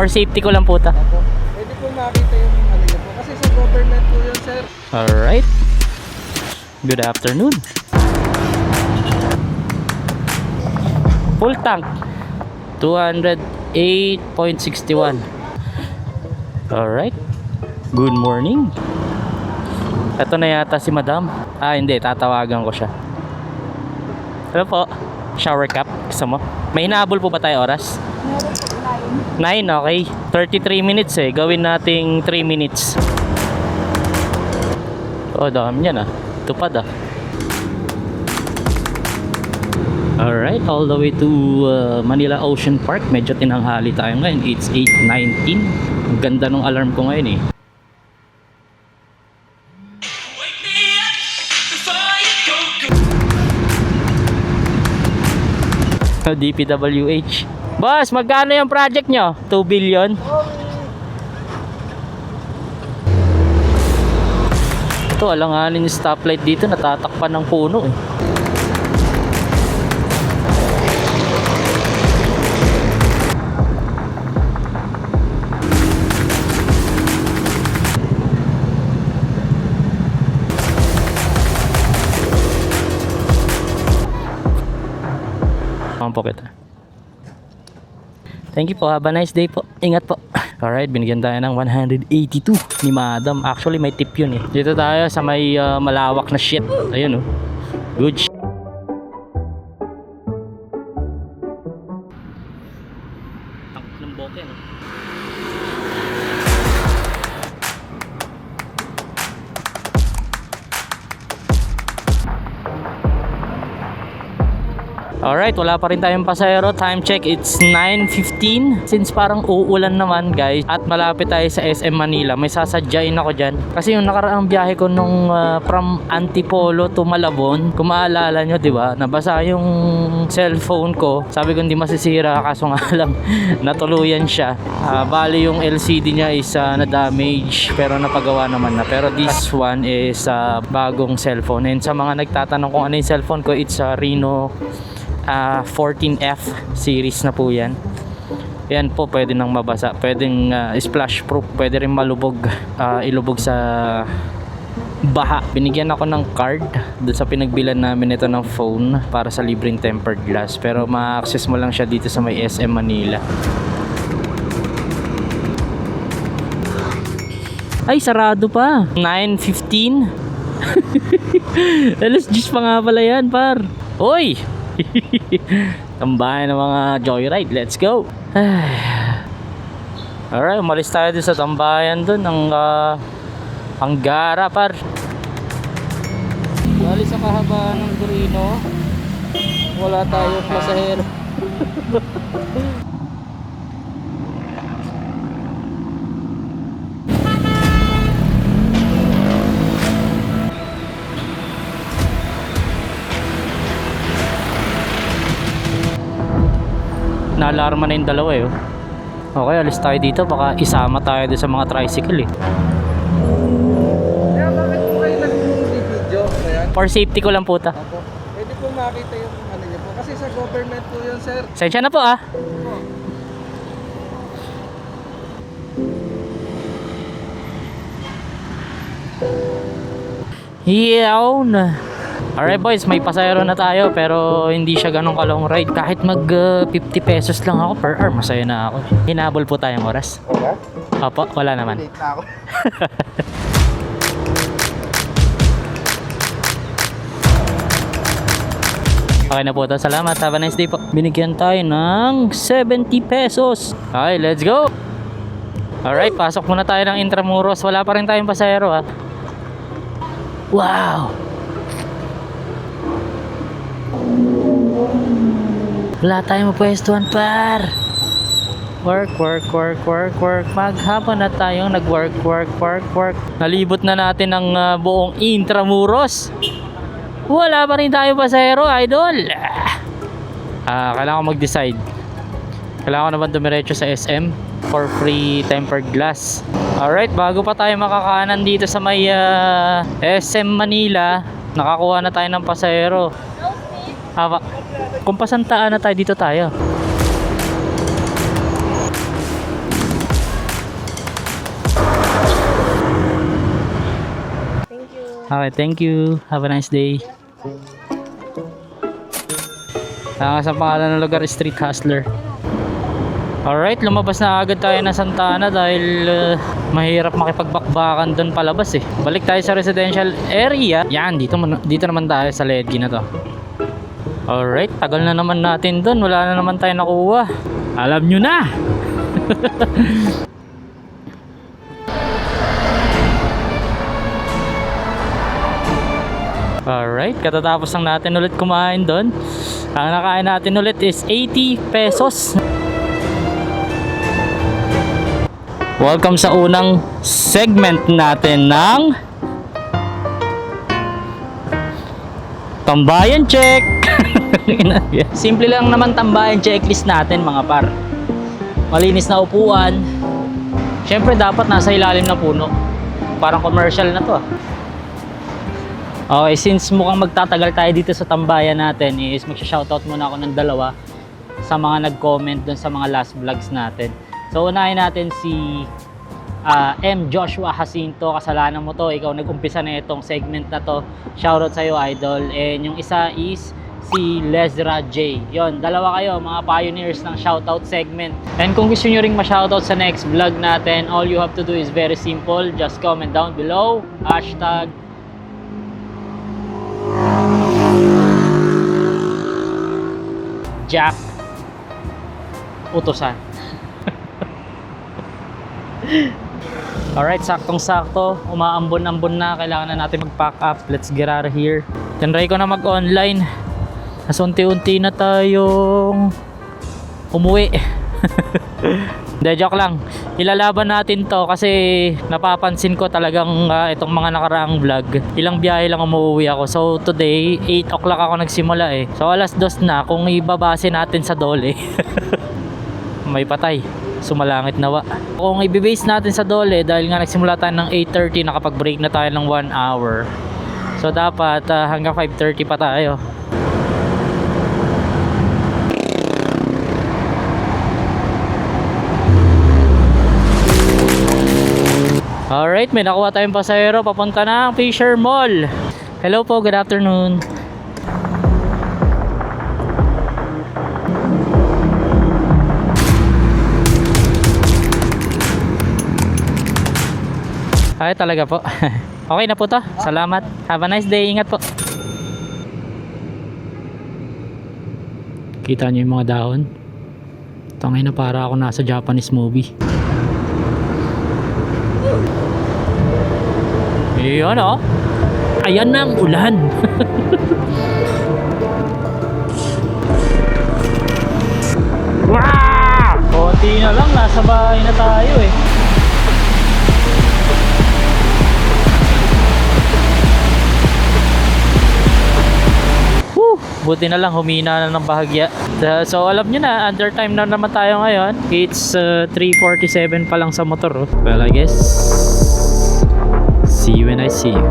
For safety ko lang po ta. Opo. Pwede po makita yung ano niyo po. Kasi sa government po yun, sir. Alright. Good afternoon. Full tank. 208.61. Alright. Good morning. Ito na yata si madam. Ah, hindi. Tatawagan ko siya. Hello po. Shower cap. Gusto mo? May hinahabol po ba tayo oras? 9, okay. 33 minutes eh. Gawin nating 3 minutes. Oh, dami yan ah. Tupad ah. Alright, all the way to Manila Ocean Park. Medyo tinanghali tayo ngayon. It's 8:19. Ang ganda ng alarm ko ngayon eh. DPWH. Boss, magkano yung project nyo? 2 billion? Ito, alanganin yung stoplight dito. Natatakpan ng puno eh. Po kita. Thank you po. Have a nice day po. Ingat po. Alright, binigyan tayo ng 182 ni madam. Actually, may tip yun eh. Dito tayo sa may malawak na shit. Ayun oh. Good shit. Tangk ng bote no? Alright, wala pa rin tayong pasahero. Time check, it's 9:15. Since parang uulan naman guys, at malapit tayo sa SM Manila, may sasadyain ako dyan. Kasi yung nakaraang biyahe ko nung from Antipolo to Malabon, kung maalala nyo, diba? Nabasa yung cellphone ko. Sabi ko hindi masisira, kaso nga lang natuluyan siya. Bali yung LCD niya is na-damage, pero napagawa naman na. Pero this one is bagong cellphone. And sa mga nagtatanong kung ano yung cellphone ko, it's Reno 14F series na po yan. Yan po, pwede nang mabasa, pwedeng splash proof, pwede rin malubog, ilubog sa baha. Binigyan ako ng card doon sa pinagbilan namin ito ng phone para sa libreng tempered glass, pero ma-access mo lang siya dito sa may SM Manila. Ay, sarado pa. 9:15. Alas 10 pa nga pala yan, par. Oy! Tambayan ng mga joyride. Let's go. Alright, umalis tayo dun sa tambayan dun ng Anggara, par. Bali sa kahabaan ng Torino, wala tayong pasahero. Naalarma na yung dalawa eh. Okay, alis tayo dito. Baka isama tayo doon sa mga tricycle eh. Kaya bakit po kayo nag-video? Ayan. For safety ko lang po ta. Opo. Pwede po makita yung ano niyo po. Kasi sa government po yun, sir. Sensya na po ah. Opo. Yawn. Alright boys, may pasahero na tayo pero hindi siya ganong ka-long ride. Kahit mag 50 pesos lang ako per hour, masaya na ako. Hinabol po tayong oras. Okay. Opo, wala naman. Late na ako. Okay na po ito. Salamat. Have a nice day po. Binigyan tayo ng 70 pesos. Okay, let's go. Alright, pasok muna tayo ng Intramuros. Wala pa rin tayong pasahero ha. Wow. Wala tayong mapwestuhan, par. Work. Maghapon na tayong nag-work. Nalibot na natin ang buong Intramuros. Wala pa rin tayo pasahero, idol. Kailangan ko mag-decide. Kailangan ko naman dumiretso sa SM for free tempered glass. Alright, bago pa tayo makakanan dito sa may SM Manila, nakakuha na tayo ng pasahero. Kung pasantaan na tayo, dito tayo. Okay, thank you. Have a nice day. Sa pangalan ng lugar, Street Hustler. Alright, lumabas na agad tayo ng Santa Ana dahil mahirap makipagbakbakan doon palabas eh. Balik tayo sa residential area. Yan, dito naman tayo sa Ledgi na to. Alright, tagal na naman natin doon. Wala na naman tayo nakuha. Alam nyo na! Alright, katatapos lang natin ulit kumain doon. Ang nakain natin ulit is 80 pesos. Welcome sa unang segment natin ng Tambayan Check. Simple lang naman tambayan checklist natin mga par. Malinis na upuan. Syempre dapat nasa ilalim ng puno. Parang commercial na to. Okay, since mukhang magtatagal tayo dito sa tambayan natin is magsha-shoutout muna ako ng dalawa sa mga nag-comment dun sa mga last vlogs natin. So unahin natin si M. Joshua Jacinto. Kasalanan mo to, ikaw nag-umpisa na itong segment na to. Shoutout sa'yo idol. And yung isa is si Lezra J. Yon, dalawa kayo mga pioneers ng shoutout segment. And kung gusto nyo ring ma-shoutout sa next vlog natin, all you have to do is very simple. Just comment down below, hashtag Jack Utusan. Alright, saktong-sakto. Umaambon-ambon na. Kailangan na natin mag-pack up. Let's get out of here. Tinry ko na mag-online. Mas unti-unti na tayong umuwi. Hindi, joke lang. Ilalaban natin to kasi napapansin ko talagang itong mga nakaraang vlog. Ilang biyahe lang umuwi ako. So today, 8 o'clock ako nagsimula eh. So alas 2 na kung ibabase natin sa Dole. May patay. Sumalangit nawa. Kung i-base natin sa Dole, dahil nga nagsimula tayo ng 8:30, nakapag-break na tayo ng 1 hour. So dapat hanggang 5:30 pa tayo. Alright, may nakuha tayong pasahero papunta ng Fisher Mall. Hello po, good afternoon. Ay, talaga po. Okay na po to. Salamat. Have a nice day. Ingat po. Kita nyo yung mga dahon? Tangay na para ako nasa Japanese movie. Yun oh. Ayan na ang ulan. Wow! Konti na lang. Nasa bahay na tayo eh. Buti na lang humina na ng bahagya. So alam nyo na, under time na naman tayo ngayon. It's 3:47 pa lang sa motor. Well, I guess see you when I see you.